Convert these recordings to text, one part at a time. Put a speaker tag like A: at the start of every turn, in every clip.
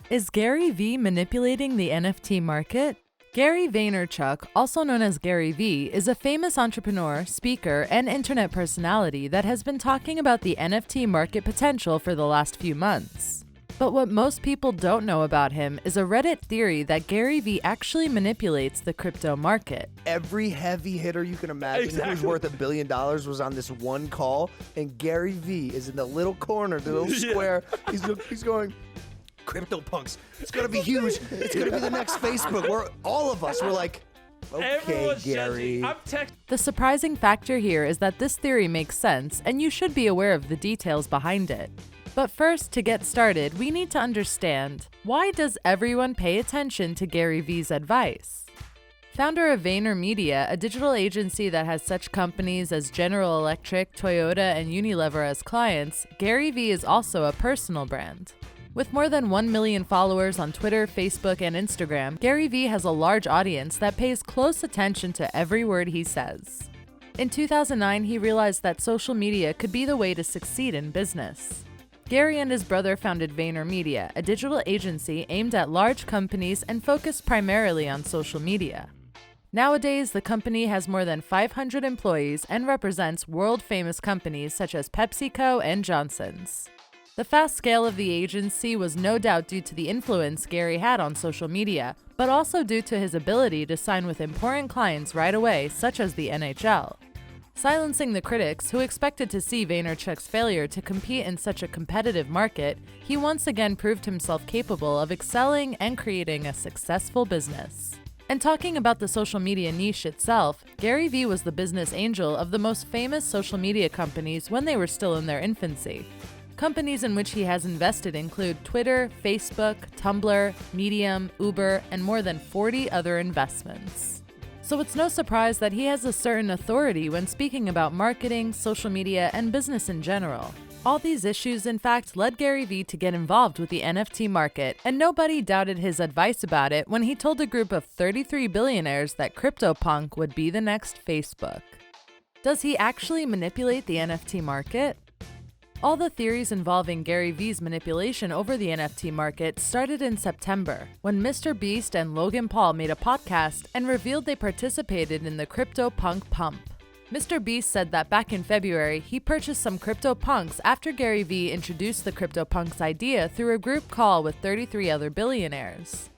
A: Is Gary Vee manipulating the NFT market? Gary Vaynerchuck, also known as Gary Vee, is a famous entrepreneur, speaker, and internet personality that has been talking about the NFT market potential for the last few months. But what most people don't know about him is a Reddit theory that Gary Vee actually manipulates the crypto market.
B: Every heavy hitter you can imagine who's worth $1 billion was on this one call, and Gary Vee is in the little corner, the little square. He's going, CryptoPunks, it's gonna be huge. It's gonna be the next Facebook. All of us were like, okay, Gary.
A: The surprising factor here is that this theory makes sense, and you should be aware of the details behind it. But first, to get started, we need to understand, why does everyone pay attention to Gary Vee's advice? Founder of VaynerMedia, a digital agency that has such companies as General Electric, Toyota, and Unilever as clients, Gary Vee is also a personal brand. With more than 1 million followers on Twitter, Facebook, and Instagram, Gary Vee has a large audience that pays close attention to every word he says. In 2009, he realized that social media could be the way to succeed in business. Gary and his brother founded VaynerMedia, a digital agency aimed at large companies and focused primarily on social media. Nowadays, the company has more than 500 employees and represents world-famous companies such as PepsiCo and Johnson's. The fast scale of the agency was no doubt due to the influence Gary had on social media, but also due to his ability to sign with important clients right away, such as the NHL. Silencing the critics who expected to see Vaynerchuck's failure to compete in such a competitive market, he once again proved himself capable of excelling and creating a successful business. And talking about the social media niche itself, Gary Vee was the business angel of the most famous social media companies when they were still in their infancy. Companies in which he has invested include Twitter, Facebook, Tumblr, Medium, Uber, and more than 40 other investments. So it's no surprise that he has a certain authority when speaking about marketing, social media, and business in general. All these issues, in fact, led Gary Vee to get involved with the NFT market, and nobody doubted his advice about it when he told a group of 33 billionaires that CryptoPunk would be the next Facebook. Does he actually manipulate the NFT market? All the theories involving Gary Vee's manipulation over the NFT market started in September, when Mr. Beast and Logan Paul made a podcast and revealed they participated in the CryptoPunk pump. Mr. Beast said that back in February, he purchased some CryptoPunks after Gary Vee introduced the CryptoPunks idea through a group call with 33 other billionaires.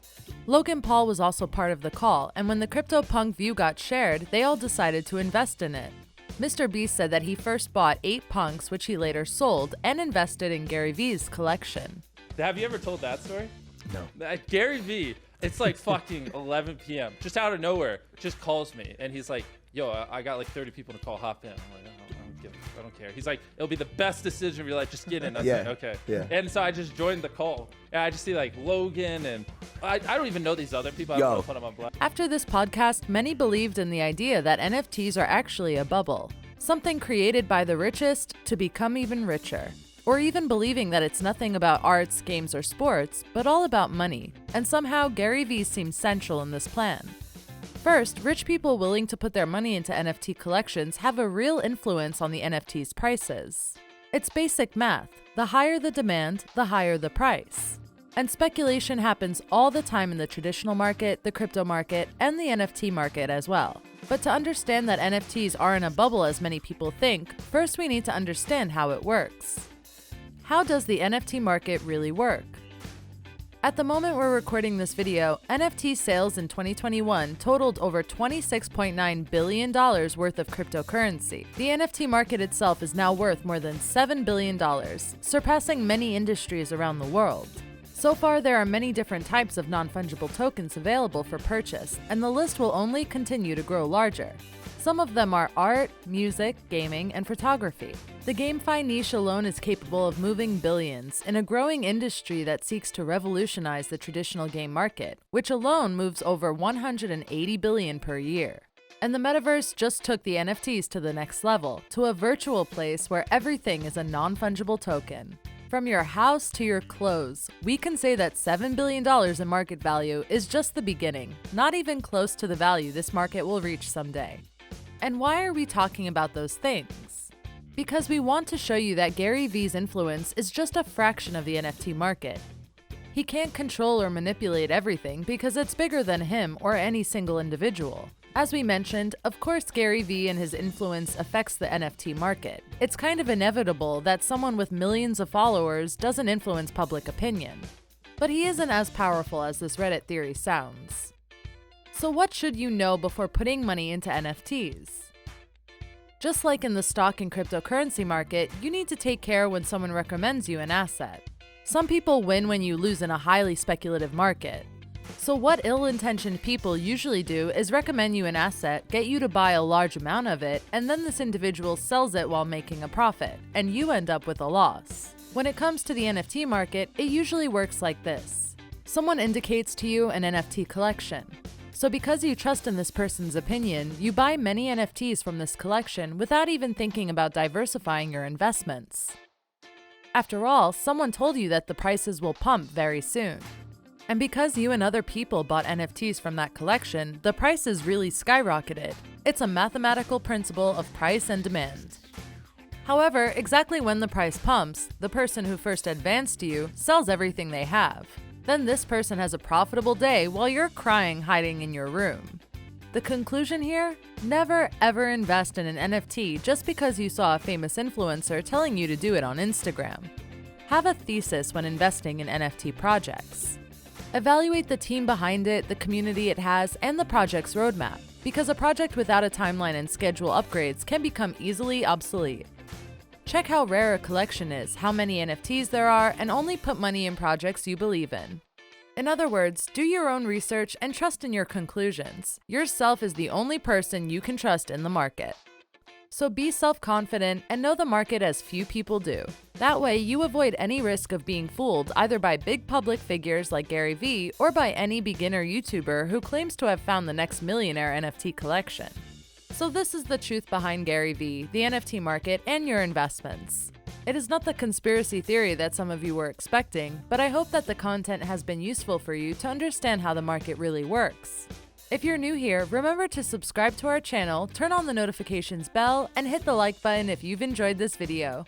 A: Logan Paul was also part of the call, and when the CryptoPunk view got shared, they all decided to invest in it. Mr. Beast said that he first bought 8 punks, which he later sold, and invested in Gary Vee's collection.
C: Have you ever told that story?
B: No.
C: Gary Vee, it's like fucking 11 p.m. Just out of nowhere, just calls me. And he's like, yo, I got like 30 people to call, hop in. I'm like, I don't care. He's like, it'll be the best decision of your life. Just get in. I was like, okay.
B: Yeah.
C: And so I just joined the call. And I just see like Logan and I don't even know these other people. I don't know if I'm on black.
A: After this podcast, many believed in the idea that NFTs are actually a bubble, something created by the richest to become even richer. Or even believing that it's nothing about arts, games, or sports, but all about money. And somehow Gary Vee seems central in this plan. First, rich people willing to put their money into NFT collections have a real influence on the NFT's prices. It's basic math. The higher the demand, the higher the price. And speculation happens all the time in the traditional market, the crypto market, and the NFT market as well. But to understand that NFTs aren't a bubble as many people think, first we need to understand how it works. How does the NFT market really work? At the moment we're recording this video, NFT sales in 2021 totaled over $26.9 billion worth of cryptocurrency. The NFT market itself is now worth more than $7 billion, surpassing many industries around the world. So far, there are many different types of non-fungible tokens available for purchase, and the list will only continue to grow larger. Some of them are art, music, gaming, and photography. The GameFi niche alone is capable of moving billions in a growing industry that seeks to revolutionize the traditional game market, which alone moves over $180 billion per year. And the metaverse just took the NFTs to the next level, to a virtual place where everything is a non-fungible token. From your house to your clothes, we can say that $7 billion in market value is just the beginning, not even close to the value this market will reach someday. And why are we talking about those things? Because we want to show you that Gary Vee's influence is just a fraction of the NFT market. He can't control or manipulate everything because it's bigger than him or any single individual. As we mentioned, of course Gary Vee and his influence affects the NFT market. It's kind of inevitable that someone with millions of followers doesn't influence public opinion. But he isn't as powerful as this Reddit theory sounds. So what should you know before putting money into NFTs? Just like in the stock and cryptocurrency market, you need to take care when someone recommends you an asset. Some people win when you lose in a highly speculative market. So what ill-intentioned people usually do is recommend you an asset, get you to buy a large amount of it, and then this individual sells it while making a profit, and you end up with a loss. When it comes to the NFT market, it usually works like this. Someone indicates to you an NFT collection. So because you trust in this person's opinion, you buy many NFTs from this collection without even thinking about diversifying your investments. After all, someone told you that the prices will pump very soon. And because you and other people bought NFTs from that collection, the prices really skyrocketed. It's a mathematical principle of price and demand. However, exactly when the price pumps, the person who first advanced you sells everything they have. Then this person has a profitable day while you're crying hiding in your room. The conclusion here? Never ever invest in an NFT just because you saw a famous influencer telling you to do it on Instagram. Have a thesis when investing in NFT projects. Evaluate the team behind it, the community it has, and the project's roadmap, because a project without a timeline and schedule upgrades can become easily obsolete. Check how rare a collection is, how many NFTs there are, and only put money in projects you believe in. In other words, do your own research and trust in your conclusions. Yourself is the only person you can trust in the market. So be self-confident and know the market as few people do. That way, you avoid any risk of being fooled either by big public figures like Gary Vee or by any beginner YouTuber who claims to have found the next millionaire NFT collection. So this is the truth behind Gary Vee, the NFT market, and your investments. It is not the conspiracy theory that some of you were expecting, but I hope that the content has been useful for you to understand how the market really works. If you're new here, remember to subscribe to our channel, turn on the notifications bell, and hit the like button if you've enjoyed this video.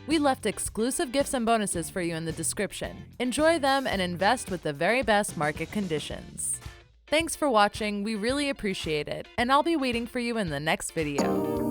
A: We left exclusive gifts and bonuses for you in the description. Enjoy them and invest with the very best market conditions. Thanks for watching, we really appreciate it, and I'll be waiting for you in the next video.